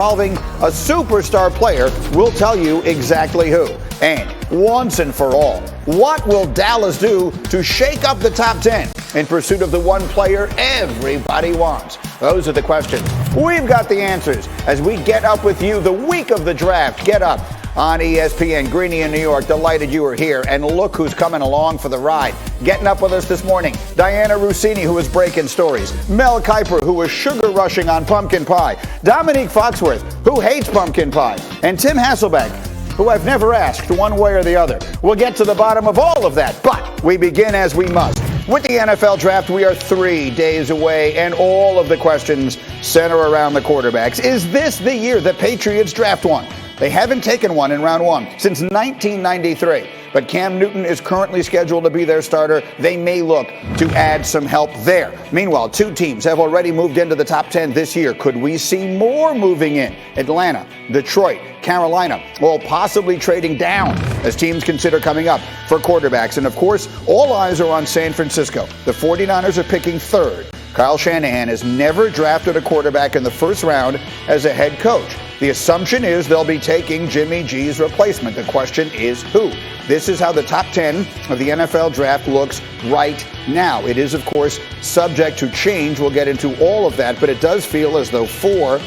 involving a superstar player. We'll tell you exactly who. And once and for all, what will Dallas do to shake up the top 10 in pursuit of the one player everybody wants? Those are the questions. We've got the answers as we get up with you the week of the draft. Get up on ESPN. Greeny in New York, delighted you were here. And look who's coming along for the ride. Getting up with us this morning, Diana Rossini, who is breaking stories. Mel Kiper, who is sugar rushing on pumpkin pie. Dominique Foxworth, who hates pumpkin pie. And Tim Hasselbeck, who I've never asked one way or the other. We'll get to the bottom of all of that, but we begin as we must. With the NFL draft, we are 3 days away, and all of the questions center around the quarterbacks. Is this the year the Patriots draft one? They haven't taken one in round one since 1993, but Cam Newton is currently scheduled to be their starter. They may look to add some help there. Meanwhile, 2 teams have already moved into the top 10 this year. Could we see more moving in? Atlanta, Detroit, Carolina, all possibly trading down as teams consider coming up for quarterbacks. And of course, all eyes are on San Francisco. The 49ers are picking third. Kyle Shanahan has never drafted a quarterback in the first round as a head coach. The assumption is they'll be taking Jimmy G's replacement. The question is who? This is how the top 10 of the NFL draft looks right now. It is, of course, subject to change. We'll get into all of that, but it does feel as though 4,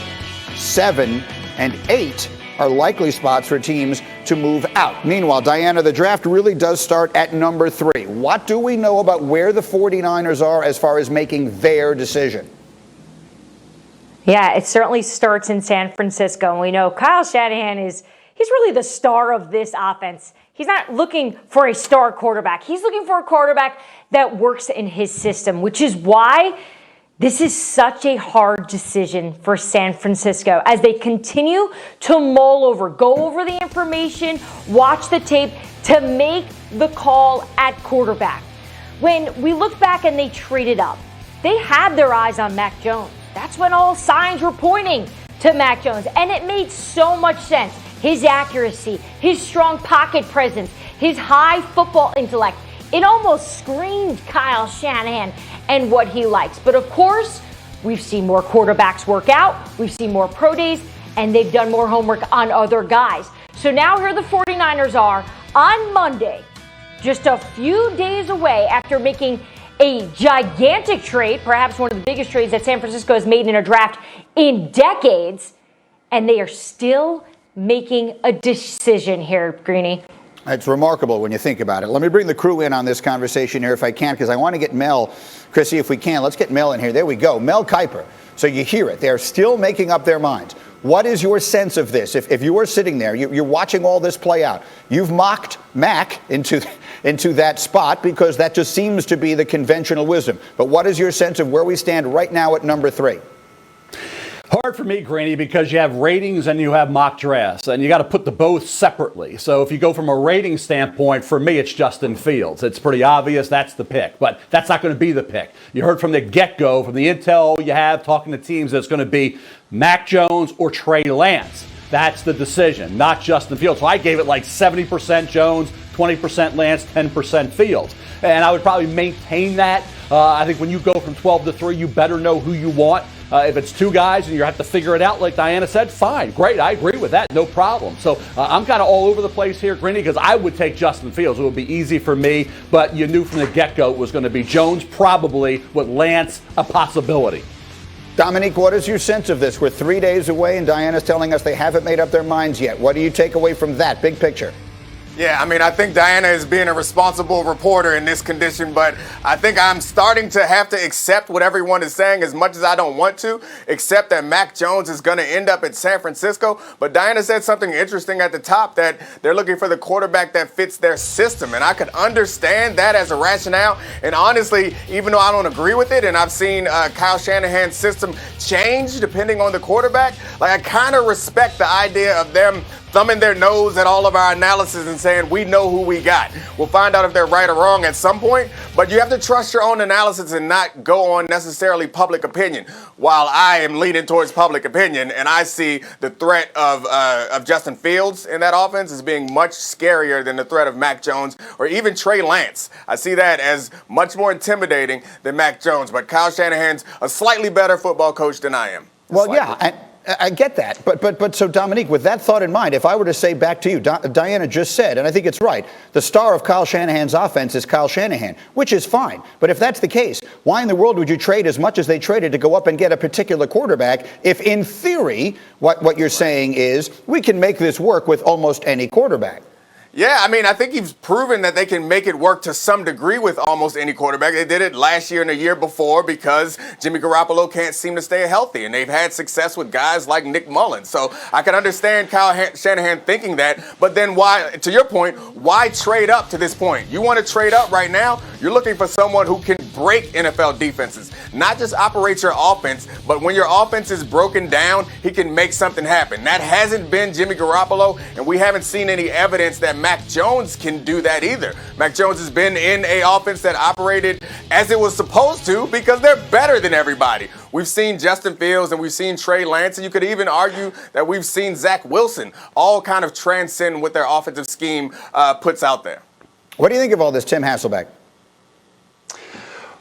7, and 8 are likely spots for teams to move out. Meanwhile, Diana, the draft really does start at number 3. What do we know about where the 49ers are as far as making their decision? Yeah, it certainly starts in San Francisco. And we know Kyle Shanahan he's really the star of this offense. He's not looking for a star quarterback. He's looking for a quarterback that works in his system, which is why this is such a hard decision for San Francisco as they continue to mull over, go over the information, watch the tape to make the call at quarterback. When we look back and they traded up, they had their eyes on Mac Jones. That's when all signs were pointing to Mac Jones. And it made so much sense. His accuracy, his strong pocket presence, his high football intellect. It almost screamed Kyle Shanahan and what he likes. But of course, we've seen more quarterbacks work out. We've seen more pro days, and they've done more homework on other guys. So now here the 49ers are on Monday, just a few days away after making a gigantic trade, perhaps one of the biggest trades that San Francisco has made in a draft in decades, and they are still making a decision here, Greeny. It's remarkable when you think about it. Let me bring the crew in on this conversation here if I can, because I want to get Mel. Chrissy, if we can, let's get Mel in here. There we go. Mel Kiper. So you hear it. They're still making up their minds. What is your sense of this? If you were sitting there, you're watching all this play out. You've mocked Mac into that spot because that just seems to be the conventional wisdom. But what is your sense of where we stand right now at number 3? Hard for me, Greeny, because you have ratings and you have mock drafts, and you got to put the both separately. So if you go from a rating standpoint, for me, it's Justin Fields. It's pretty obvious that's the pick, but that's not going to be the pick. You heard from the get-go, from the intel you have talking to teams, that it's going to be Mac Jones or Trey Lance. That's the decision, not Justin Fields. So I gave it like 70% Jones, 20% Lance, 10% Fields. And I would probably maintain that. I think when you go from 12 to 3, you better know who you want. If it's 2 guys and you have to figure it out, like Diana said, fine, great, I agree with that, no problem. So I'm kind of all over the place here, Greeny, because I would take Justin Fields. It would be easy for me, but you knew from the get-go it was going to be Jones, probably, with Lance, a possibility. Dominique, what is your sense of this? We're 3 days away, and Diana's telling us they haven't made up their minds yet. What do you take away from that big picture? Yeah, I mean, I think Diana is being a responsible reporter in this condition, but I think I'm starting to have to accept what everyone is saying as much as I don't want to, accept that Mac Jones is going to end up at San Francisco. But Diana said something interesting at the top, that they're looking for the quarterback that fits their system. And I could understand that as a rationale. And honestly, even though I don't agree with it, and I've seen Kyle Shanahan's system change depending on the quarterback, like I kind of respect the idea of them thumbing their nose at all of our analysis and saying, we know who we got. We'll find out if they're right or wrong at some point, but you have to trust your own analysis and not go on necessarily public opinion. While I am leaning towards public opinion, and I see the threat of Justin Fields in that offense as being much scarier than the threat of Mac Jones or even Trey Lance. I see that as much more intimidating than Mac Jones, but Kyle Shanahan's a slightly better football coach than I am. Well, yeah, I get that, but so Dominique, with that thought in mind, if I were to say back to you, Diana just said, and I think it's right, the star of Kyle Shanahan's offense is Kyle Shanahan, which is fine. But if that's the case, why in the world would you trade as much as they traded to go up and get a particular quarterback if, in theory, what you're saying is we can make this work with almost any quarterback? Yeah, I mean, I think he's proven that they can make it work to some degree with almost any quarterback. They did it last year and the year before because Jimmy Garoppolo can't seem to stay healthy, and they've had success with guys like Nick Mullins. So I can understand Kyle Shanahan thinking that, but then why, to your point, why trade up to this point? You want to trade up right now? You're looking for someone who can break NFL defenses, not just operate your offense, but when your offense is broken down, he can make something happen. That hasn't been Jimmy Garoppolo, and we haven't seen any evidence that Mac Jones can do that either. Mac Jones has been in an offense that operated as it was supposed to because they're better than everybody. We've seen Justin Fields and we've seen Trey Lance, and you could even argue that we've seen Zach Wilson all kind of transcend what their offensive scheme puts out there. What do you think of all this, Tim Hasselbeck?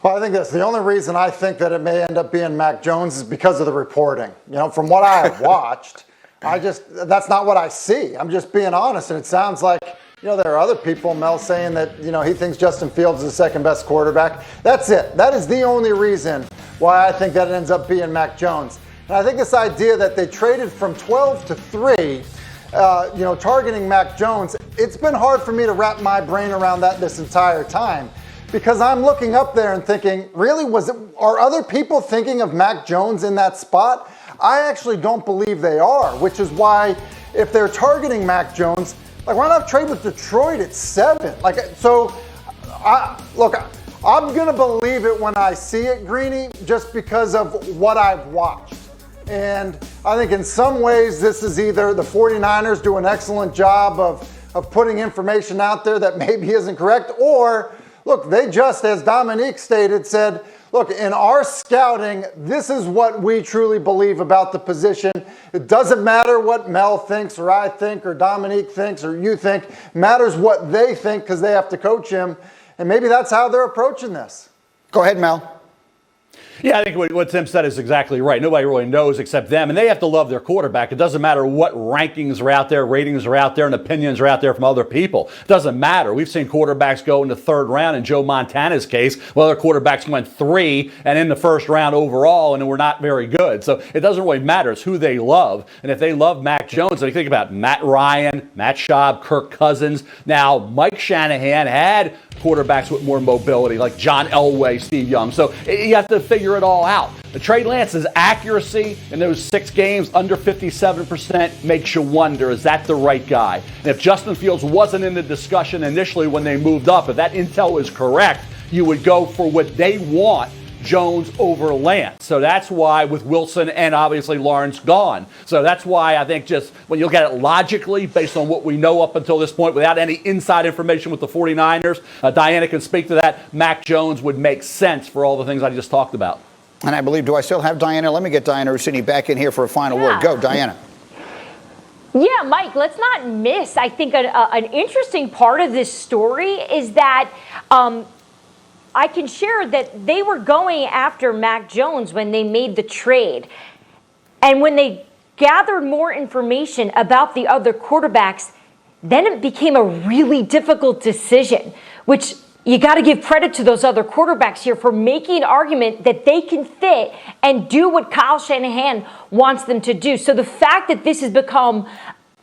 Well, I think that's the only reason I think that it may end up being Mac Jones is because of the reporting. You know, from what I have watched, that's not what I see. I'm just being honest, and it sounds like, you know, there are other people, Mel, saying that, you know, he thinks Justin Fields is the second best quarterback. That's it. That is the only reason why I think that it ends up being Mac Jones. And I think this idea that they traded from 12 to 3, targeting Mac Jones, it's been hard for me to wrap my brain around that this entire time. Because I'm looking up there and thinking, really, are other people thinking of Mac Jones in that spot? I actually don't believe they are, which is why if they're targeting Mac Jones, like, why not trade with Detroit at 7? I'm going to believe it when I see it, Greeny, just because of what I've watched. And I think in some ways this is either the 49ers do an excellent job of putting information out there that maybe isn't correct, or look, they just, as Dominique stated, said, look, in our scouting, this is what we truly believe about the position. It doesn't matter what Mel thinks or I think or Dominique thinks or you think. It matters what they think because they have to coach him. And maybe that's how they're approaching this. Go ahead, Mel. Yeah, I think what Tim said is exactly right. Nobody really knows except them, and they have to love their quarterback. It doesn't matter what rankings are out there, ratings are out there, and opinions are out there from other people. It doesn't matter. We've seen quarterbacks go in the third round in Joe Montana's case. Well, other quarterbacks went 3 and in the first round overall, and were not very good. So it doesn't really matter. It's who they love. And if they love Mac Jones, they think about Matt Ryan, Matt Schaub, Kirk Cousins. Now, Mike Shanahan had quarterbacks with more mobility, like John Elway, Steve Young. So you have to figure it all out. Trey Lance's accuracy in those 6 games, under 57%, makes you wonder, is that the right guy? And if Justin Fields wasn't in the discussion initially when they moved up, if that intel is correct, you would go for what they want, Jones over Lance. So that's why with Wilson and obviously Lawrence gone. So that's why I think just when you look at it logically, based on what we know up until this point, without any inside information with the 49ers, Diana can speak to that, Mac Jones would make sense for all the things I just talked about. And I believe, do I still have Diana? Let me get Diana Rossini back in here for a final word. Go, Diana. Yeah, Mike, let's not miss, I think, an interesting part of this story is that I can share that they were going after Mac Jones when they made the trade. And when they gathered more information about the other quarterbacks, then it became a really difficult decision, which you got to give credit to those other quarterbacks here for making an argument that they can fit and do what Kyle Shanahan wants them to do. So the fact that this has become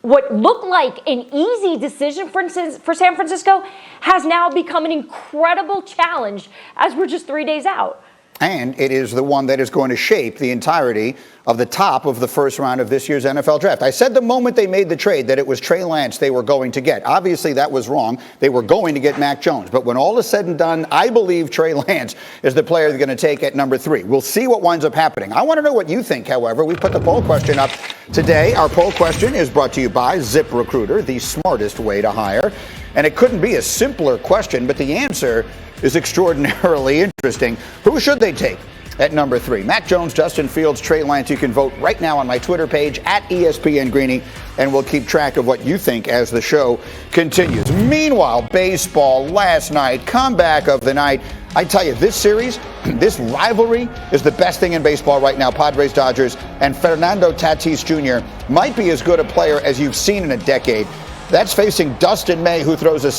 what looked like an easy decision, for instance, for San Francisco, has now become an incredible challenge as we're just 3 days out. And it is the one that is going to shape the entirety of the top of the first round of this year's NFL draft. I said the moment they made the trade that it was Trey Lance they were going to get. Obviously, that was wrong. They were going to get Mac Jones. But when all is said and done, I believe Trey Lance is the player they're going to take at number 3. We'll see what winds up happening. I want to know what you think, however. We put the poll question up today. Our poll question is brought to you by ZipRecruiter, the smartest way to hire. And it couldn't be a simpler question, but the answer is extraordinarily interesting. Who should they take at number 3? Mac Jones, Justin Fields, Trey Lance. You can vote right now on my Twitter page at ESPN Greeny, and we'll keep track of what you think as the show continues. Meanwhile, baseball last night, comeback of the night. I tell you, this series, this rivalry is the best thing in baseball right now. Padres, Dodgers, and Fernando Tatis Jr. might be as good a player as you've seen in a decade. That's facing Dustin May, who throws a